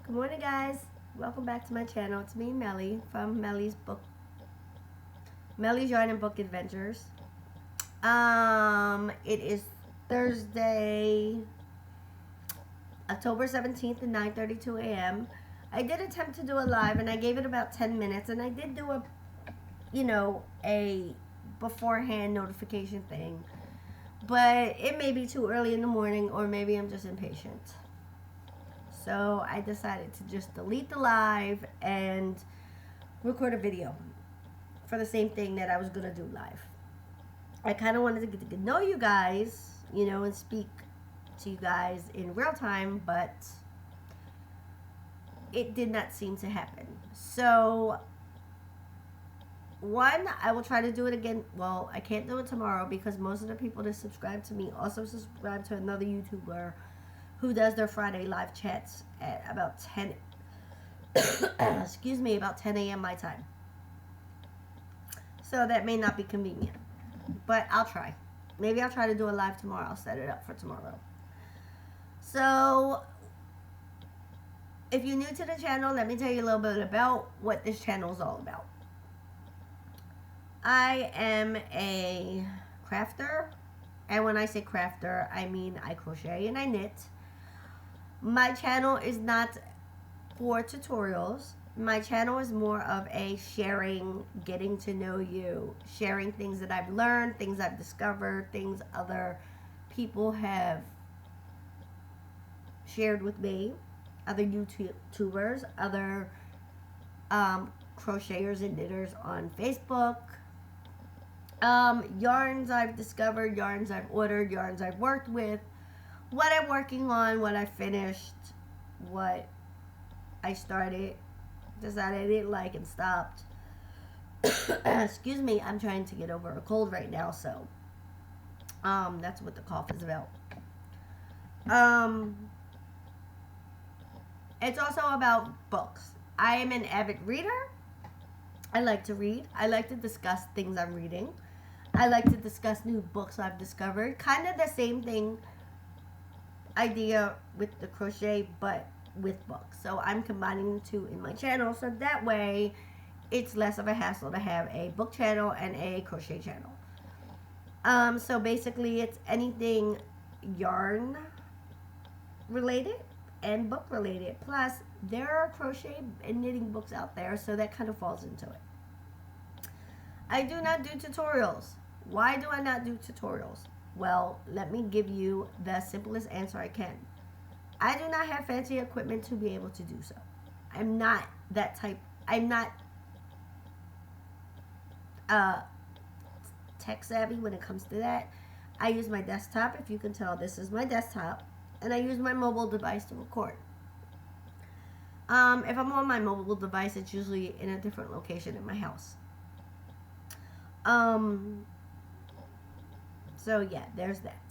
Good morning, guys. Welcome back to my channel. It's me, Melly, from Melly's Yarn and Book Adventures. It is Thursday, October 17th at 9:32 a.m. I did attempt to do a live, and I gave it about 10 minutes, and I did do a beforehand notification thing, but it may be too early in the morning, or maybe I'm just impatient. So I decided to just delete the live and record a video for the same thing that I was going to do live. I kind of wanted to get to know you guys, and speak to you guys in real time, but it did not seem to happen. So, one, I will try to do it again. Well, I can't do it tomorrow because most of the people that subscribe to me also subscribe to another YouTuber who does their Friday live chats at about 10 excuse me, about 10 a.m. my time. So that may not be convenient, but I'll try. Maybe I'll try to do a live tomorrow. I'll set it up for tomorrow. So if you're new to the channel, let me tell you a little bit about what this channel is all about. I am a crafter, and when I say crafter, I mean I crochet and I knit. My channel is not for tutorials. My channel is more of a sharing, getting to know you, sharing things that I've learned, things I've discovered, things other people have shared with me, other YouTubers, other crocheters and knitters on Facebook, yarns I've discovered, yarns I've ordered, yarns I've worked with, what I'm working on, what I finished, what I started, decided I didn't like and stopped. Excuse me, I'm trying to get over a cold right now, so that's what the cough is about. It's also about books. I am an avid reader. I like to read. I like to discuss things I'm reading. I like to discuss new books I've discovered. Kind of the same thing idea with the crochet, but with books. So I'm combining the two in my channel, so that way it's less of a hassle to have a book channel and a crochet channel. So basically it's anything yarn related and book related, plus there are crochet and knitting books out there, so that kind of falls into it. I do not do tutorials. Why do I not do tutorials? Well, let me give you the simplest answer I can. I do not have fancy equipment to be able to do so. I'm not that type. I'm not tech savvy when it comes to that. I use my desktop. If you can tell, this is my desktop, and I use my mobile device to record. If I'm on my mobile device, it's usually in a different location in my house. So yeah, there's that.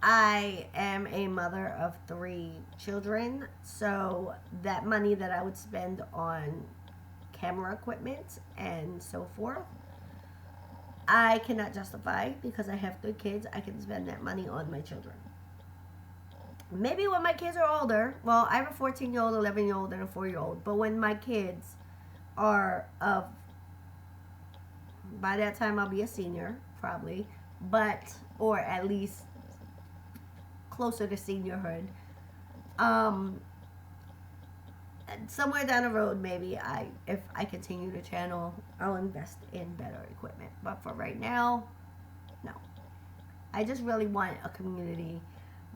I am a mother of 3 children, so that money that I would spend on camera equipment and so forth, I cannot justify because I have 3 kids. I can spend that money on my children. Maybe when my kids are older, well, I have a 14-year-old, 11-year-old, and a 4-year-old, but when my kids are of, by that time I'll be a senior, probably, or at least closer to seniorhood. Somewhere down the road, maybe if I continue the channel, I'll invest in better equipment. But for right now, no. I just really want a community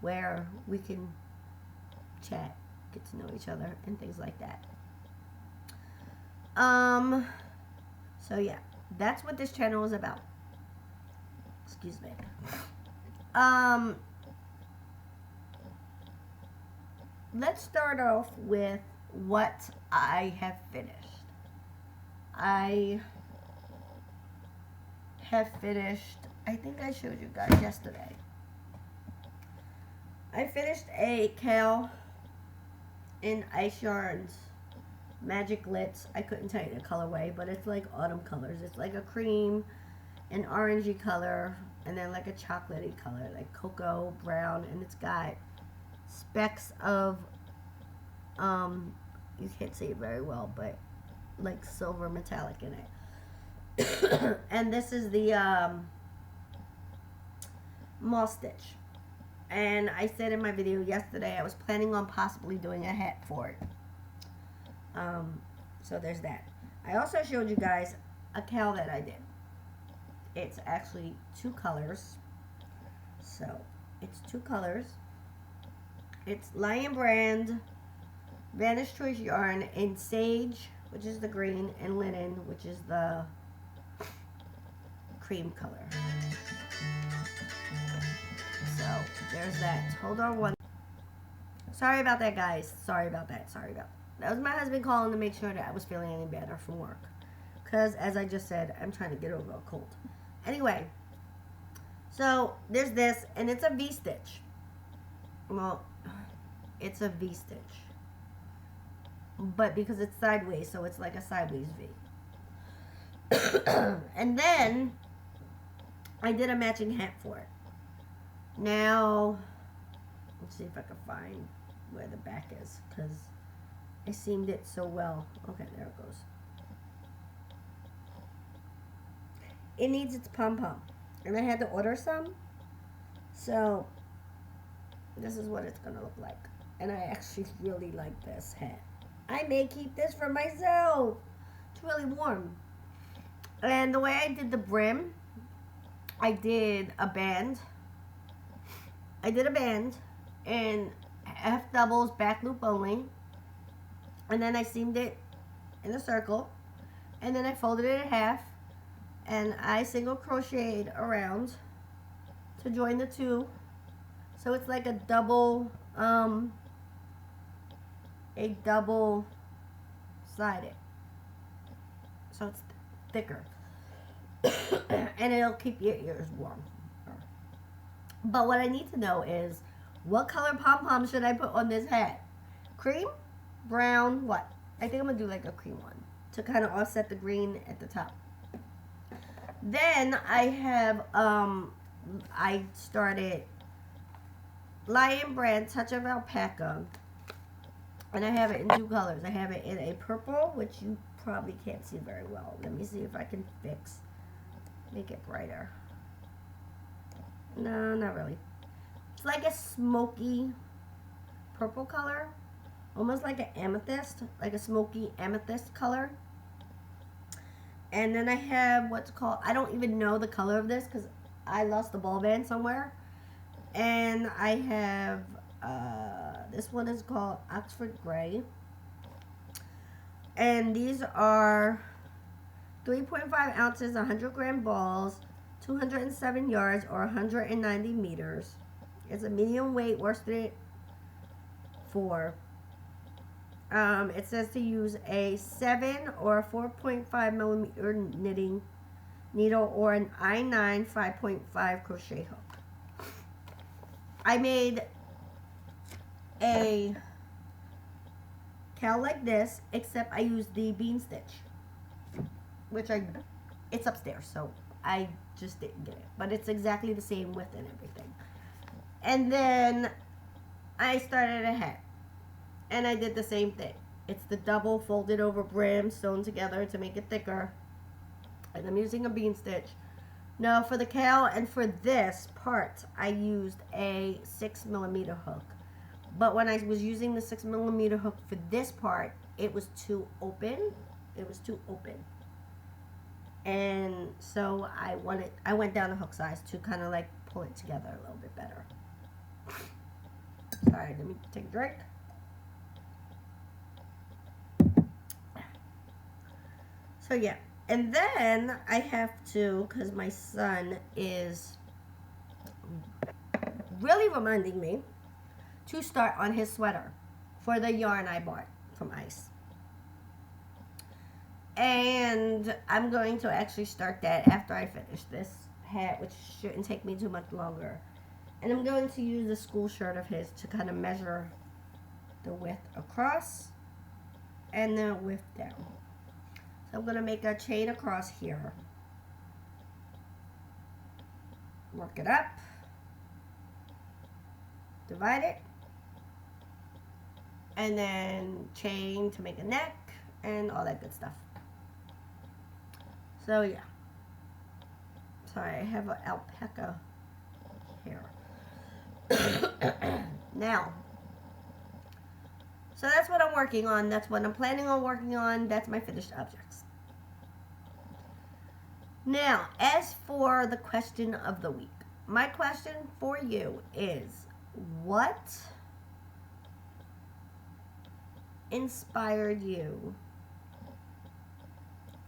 where we can chat, get to know each other, and things like that. So yeah, that's what this channel is about. Excuse me. Let's start off with what I have finished. I have finished, I think I showed you guys yesterday. I finished a Cal in Ice Yarns Magic Glitz. I couldn't tell you the colorway, but it's like autumn colors. It's like a cream, an orangey color, and then like a chocolatey color, like cocoa brown, and it's got specks of, you can't see it very well, but like silver metallic in it. And this is the moss stitch. And I said in my video yesterday I was planning on possibly doing a hat for it. So there's that. I also showed you guys a cowl that I did. It's actually 2 colors. So it's 2 colors. It's Lion Brand Vanish Choice yarn in sage, which is the green, and linen, which is the cream color. So there's that. Hold on one. Sorry about that, guys. Sorry about that. Sorry about that. That was my husband calling to make sure that I was feeling any better from work. Because, as I just said, I'm trying to get over a cold. Anyway, so there's this, and it's a V-stitch. Well, it's a V-stitch. But because it's sideways, so it's like a sideways V. And then, I did a matching hat for it. Now, let's see if I can find where the back is, because I seamed it so well. Okay, there it goes. It needs its pom-pom. And I had to order some. So, this is what it's going to look like. And I actually really like this hat. I may keep this for myself. It's really warm. And the way I did the brim, I did a band. And F doubles, back loop only. And then I seamed it in a circle. And then I folded it in half. And I single crocheted around to join the two. So it's like a double sided. So it's thicker. And it'll keep your ears warm. But what I need to know is, what color pom-pom should I put on this hat? Cream? Brown? What? I think I'm going to do like a cream one to kind of offset the green at the top. Then I have, I started Lion Brand Touch of Alpaca. And I have it in 2 colors. I have it in a purple, which you probably can't see very well. Let me see if I can make it brighter. No, not really. It's like a smoky purple color. Almost like an amethyst. Like a smoky amethyst color. And then I have what's called, I don't even know the color of this because I lost the ball band somewhere. And I have, this one is called Oxford Gray. And these are 3.5 ounces, 100 gram balls, 207 yards or 190 meters. It's a medium weight worsted 4. It says to use a 7 or 4.5 millimeter knitting needle or an I9 5.5 crochet hook. I made a cowl like this, except I used the bean stitch, which it's upstairs, so I just didn't get it. But it's exactly the same width and everything. And then I started a hat. And I did the same thing. It's the double folded over brim sewn together to make it thicker. And I'm using a bean stitch. Now for the cowl and for this part, I used a 6 millimeter hook. But when I was using the 6 millimeter hook for this part, it was too open. It was too open. And so I went down the hook size to kind of like pull it together a little bit better. Sorry, let me take a drink. So yeah, and then I have to, because my son is really reminding me to start on his sweater for the yarn I bought from Ice. And I'm going to actually start that after I finish this hat, which shouldn't take me too much longer. And I'm going to use the school shirt of his to kind of measure the width across and the width down. So I'm going to make a chain across here. Work it up. Divide it. and then chain to make a neck and all that good stuff. So yeah. Sorry, I have an alpaca hair. Now, so that's what I'm working on. That's what I'm planning on working on. That's my finished objects. Now, as for the question of the week, my question for you is, what inspired you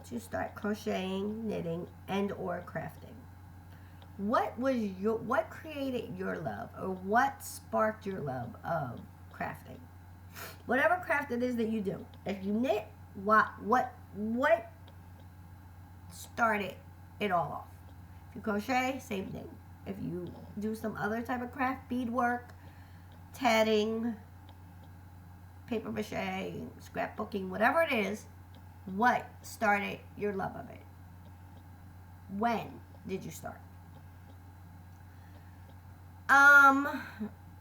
to start crocheting, knitting, and or crafting? What created your love, or what sparked your love of crafting? Whatever craft it is that you do. If you knit, what started it all off? If you crochet, same thing. If you do some other type of craft, beadwork, tatting, paper mache, scrapbooking, whatever it is, what started your love of it? When did you start?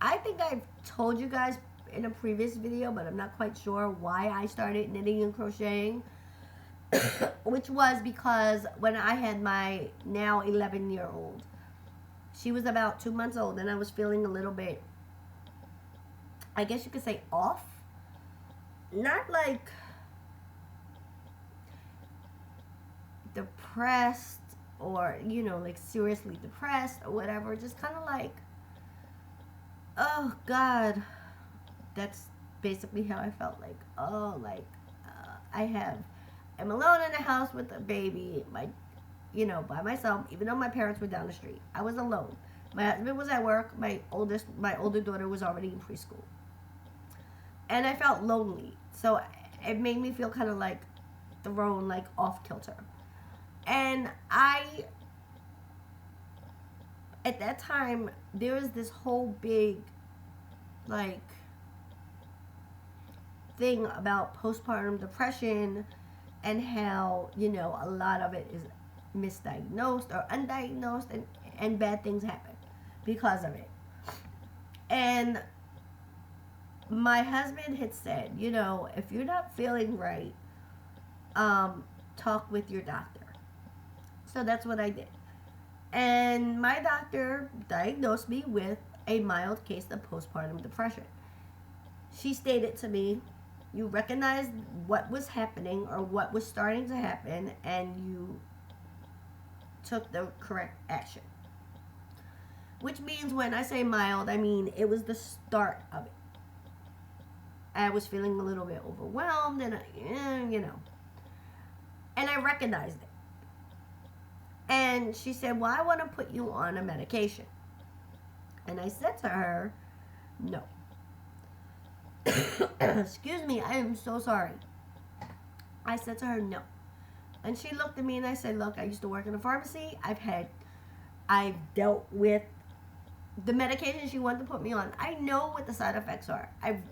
I think I've told you guys in a previous video, but I'm not quite sure why I started knitting and crocheting. Which was because when I had my now 11-year-old, she was about 2 months old, and I was feeling a little bit, I guess you could say, off. Not like depressed or, you know, like seriously depressed or whatever. Just kind of like, oh God, that's basically how I felt. Like, oh, like I'm alone in the house with a baby, by myself, even though my parents were down the street. I was alone. My husband was at work. My older daughter was already in preschool. And I felt lonely. So it made me feel kind of like thrown, like off kilter. And at that time, there was this whole big, like, thing about postpartum depression and how, a lot of it is misdiagnosed or undiagnosed, and bad things happen because of it. And my husband had said, if you're not feeling right, talk with your doctor. So that's what I did. And my doctor diagnosed me with a mild case of postpartum depression. She stated to me, you recognized what was happening or what was starting to happen, and you took the correct action. Which means, when I say mild, I mean it was the start of it. I was feeling a little bit overwhelmed, and and I recognized it. And she said, well, I want to put you on a medication. And I said to her, no. Excuse me, I am so sorry. I said to her, no. And she looked at me, and I said, look, I used to work in a pharmacy. I've dealt with the medication she wanted to put me on. I know what the side effects are. I've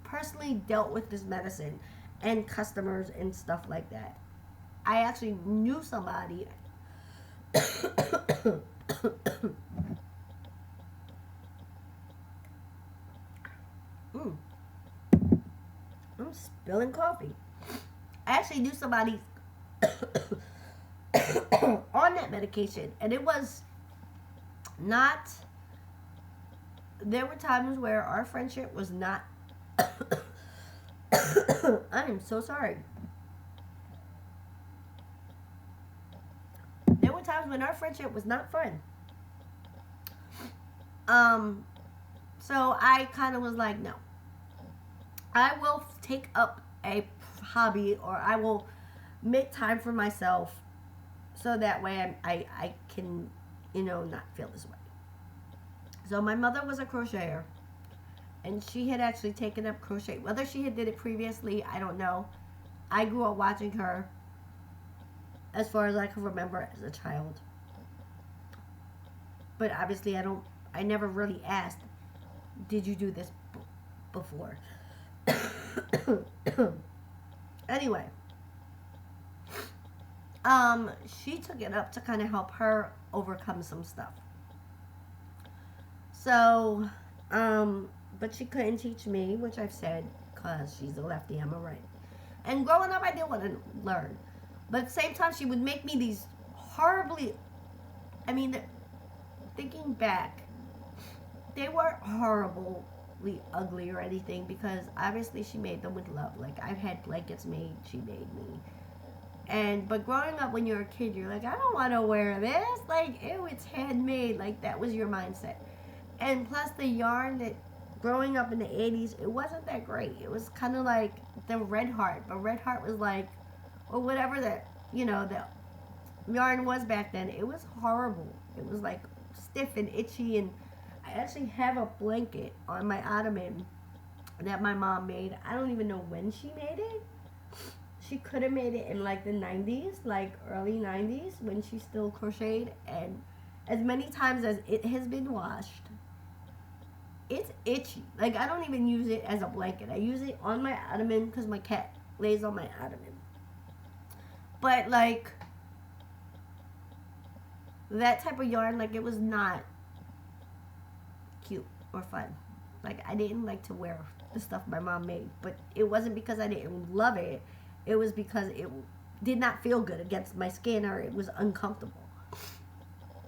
personally dealt with this medicine and customers and stuff like that. I actually knew somebody. I'm spilling coffee. I actually knew somebody on that medication, and it was not. There were times where our friendship was not. I am so sorry. There were times when our friendship was not fun. So I kind of was like, no. I will take up a hobby, or I will make time for myself, so that way I can, not feel this way. So my mother was a crocheter, and she had actually taken up crochet. Whether she had did it previously, I don't know. I grew up watching her as far as I can remember as a child. But obviously I never really asked, did you do this before? Anyway, she took it up to kind of help her overcome some stuff. So, but she couldn't teach me, which I've said because she's a lefty, I'm a right. And growing up, I didn't want to learn. But at the same time, she would make me these horribly, I mean, thinking back, they weren't horribly ugly or anything because obviously she made them with love. Like, I've had blankets made, she made me. But growing up when you're a kid, you're like, I don't want to wear this. Like, ew, it's handmade. Like, that was your mindset. And plus the yarn that growing up in the 80s, it wasn't that great. It was kind of like the Red Heart. But Red Heart was like, or whatever that, the yarn was back then. It was horrible. It was like stiff and itchy. And I actually have a blanket on my ottoman that my mom made. I don't even know when she made it. She could have made it in like the 90s, like early 90s when she still crocheted. And as many times as it has been washed, it's itchy. Like, I don't even use it as a blanket. I use it on my ottoman because my cat lays on my ottoman. But like, that type of yarn, like, it was not cute or fun. Like, I didn't like to wear the stuff my mom made. But it wasn't because I didn't love it. It was because it did not feel good against my skin or it was uncomfortable.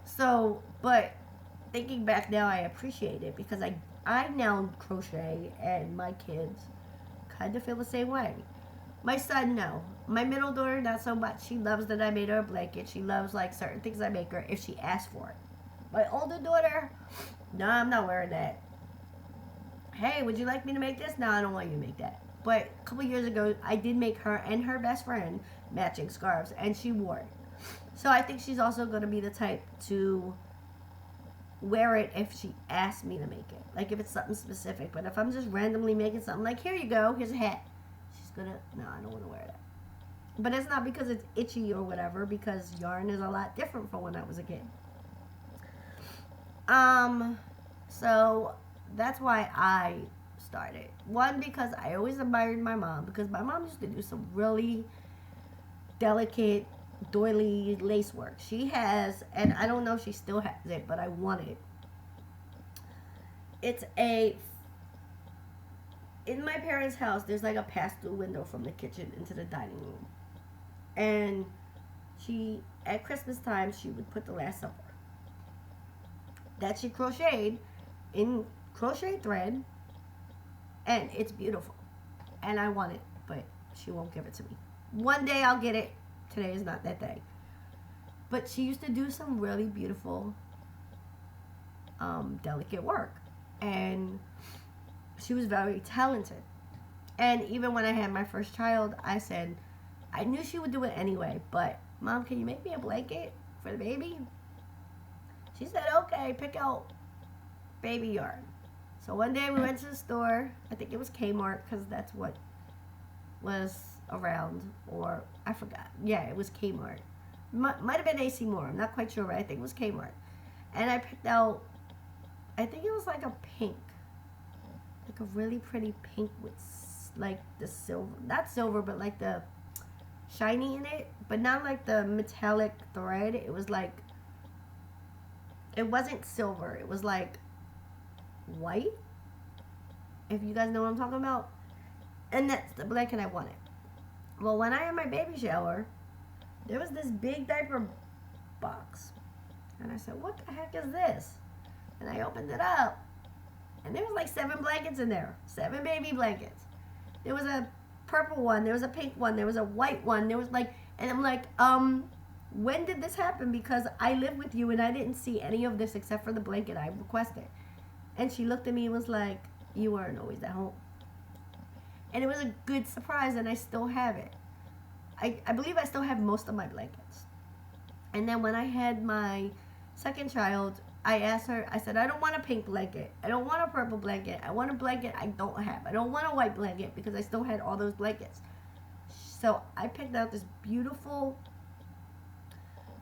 So, but thinking back now, I appreciate it because I now crochet and my kids kind of feel the same way. My son, no. My middle daughter, not so much. She loves that I made her a blanket. She loves, like, certain things I make her if she asks for it. My older daughter, no, I'm not wearing that. Hey, would you like me to make this? No, I don't want you to make that. But a couple years ago, I did make her and her best friend matching scarves, and she wore it. So I think she's also going to be the type to wear it if she asks me to make it. Like, if it's something specific. But if I'm just randomly making something, like, here you go, here's a hat. She's going to, no, I don't want to wear that. But it's not because it's itchy or whatever, because yarn is a lot different from when I was a kid. So that's why I started. One, because I always admired my mom, because my mom used to do some really delicate doily lace work. She has, and I don't know if she still has it, but I want it. It's in my parents' house, there's like a pass-through window from the kitchen into the dining room. And at Christmas time, she would put the Last Supper that she crocheted in crochet thread, and it's beautiful. And I want it, but she won't give it to me. One day I'll get it. Today is not that day. But she used to do some really beautiful, delicate work. And she was very talented. And even when I had my first child, I said, I knew she would do it anyway, but Mom, can you make me a blanket for the baby? She said, okay, pick out baby yarn. So one day we went to the store. I think it was Kmart because that's what was around, or I forgot. Yeah, it was Kmart. Might have been AC Moore. I'm not quite sure, but I think it was Kmart. And I picked out, I think it was like a pink, like a really pretty pink with like the silver, not silver, but like the shiny in it, but not like the metallic thread. It was like, it wasn't silver. It was like white, if you guys know what I'm talking about. And that's the blanket I wanted. Well, when I had my baby shower, there was this big diaper box. And I said, what the heck is this? And I opened it up. And there was like 7 blankets in there. 7 baby blankets. There was a purple one. There was a pink one. There was a white one. There was like, and I'm like, when did this happen? Because I live with you and I didn't see any of this except for the blanket I requested. And she looked at me and was like, you weren't always at home. And it was a good surprise, and I still have it. I believe I still have most of my blankets. And then when I had my second child, I asked her, I said, I don't want a pink blanket. I don't want a purple blanket. I want a blanket I don't have. I don't want a white blanket because I still had all those blankets. So I picked out this beautiful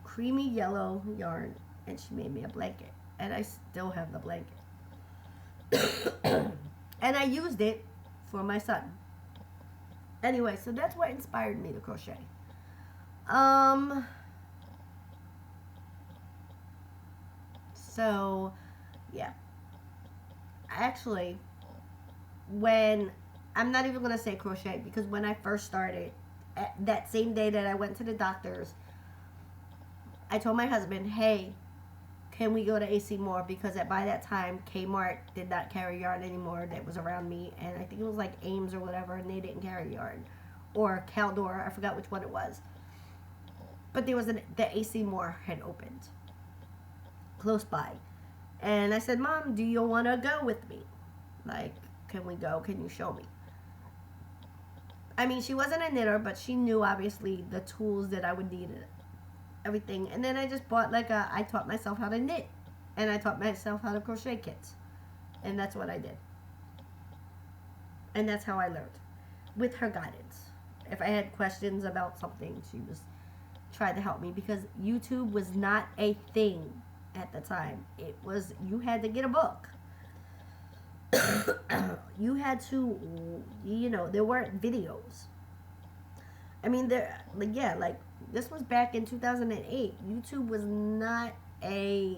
creamy yellow yarn, and she made me a blanket. And I still have the blanket. And I used it for my son. Anyway, so that's what inspired me to crochet. So, yeah. Actually, when I'm not even gonna say crochet, because when I first started, that same day that I went to the doctor's, I told my husband, hey, can we go to AC Moore? Because by that time, Kmart did not carry yarn anymore that was around me. And I think it was like Ames or whatever, and they didn't carry yarn. Or Caldor, I forgot which one it was. But there was the AC Moore had opened close by. And I said, Mom, do you want to go with me? Like, can we go? Can you show me? I mean, she wasn't a knitter, but she knew, obviously, the tools that I would need, everything. And then I just bought, I taught myself how to knit. And I taught myself how to crochet kits. And that's what I did. And that's how I learned, with her guidance. If I had questions about something, she was tried to help me, because YouTube was not a thing at the time. It was, you had to get a book. You had to, there weren't videos. I mean, this was back in 2008. YouTube was not a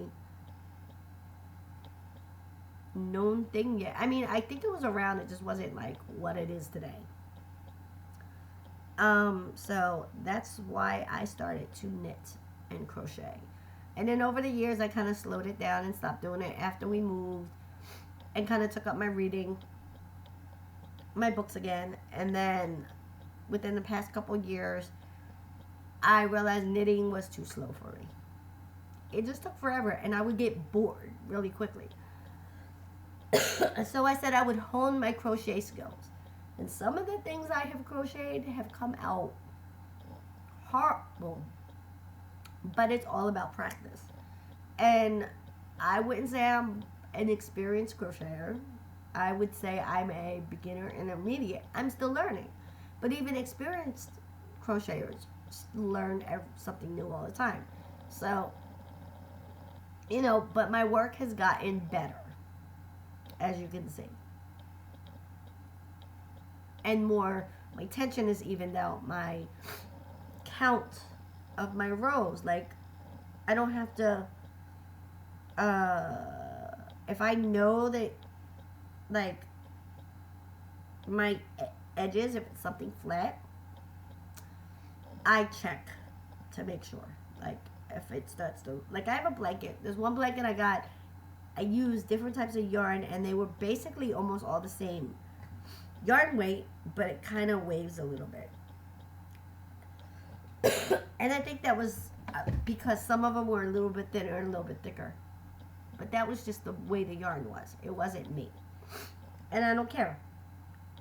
known thing yet. I mean, I think it was around, it just wasn't like what it is today. So that's why I started to knit and crochet. And then over the years, I kind of slowed it down and stopped doing it after we moved, and kind of took up my reading, my books again. And then within the past couple years, I realized knitting was too slow for me. It just took forever, and I would get bored really quickly. So I said I would hone my crochet skills. And some of the things I have crocheted have come out horrible. But it's all about practice. And I wouldn't say I'm an experienced crocheter. I would say I'm a beginner intermediate. I'm still learning. But even experienced crocheters learn something new all the time. So, but my work has gotten better, as you can see. And more, my tension is evened out. My count of my rows, like, I don't have to, if I know that, like, my edges, if it's something flat, I check to make sure. Like, if it starts to, like, I have a blanket. There's one blanket I got. I used different types of yarn, and they were basically almost all the same yarn weight, but it kind of waves a little bit. And I think that was because some of them were a little bit thinner and a little bit thicker. But that was just the way the yarn was. It wasn't me. And I don't care.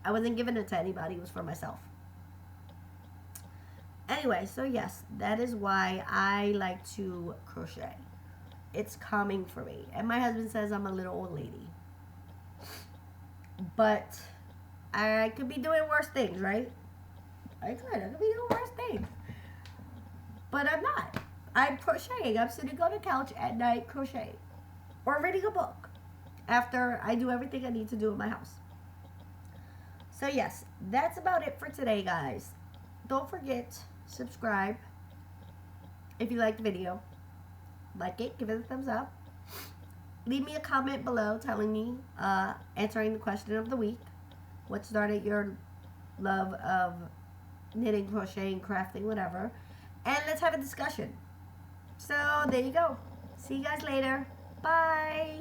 I wasn't giving it to anybody. It was for myself. Anyway, so yes, that is why I like to crochet. It's calming for me. And my husband says I'm a little old lady. But I could be doing worse things, right? I could be doing worse things. But I'm not. I'm crocheting. I'm sitting on the couch at night crocheting. Or reading a book. After I do everything I need to do in my house. So yes, that's about it for today, guys. Don't forget, subscribe. If you like the video, like it, give it a thumbs up. Leave me a comment below telling me, answering the question of the week. What started your love of knitting, crocheting, crafting, whatever. And let's have a discussion. So, there you go. See you guys later. Bye.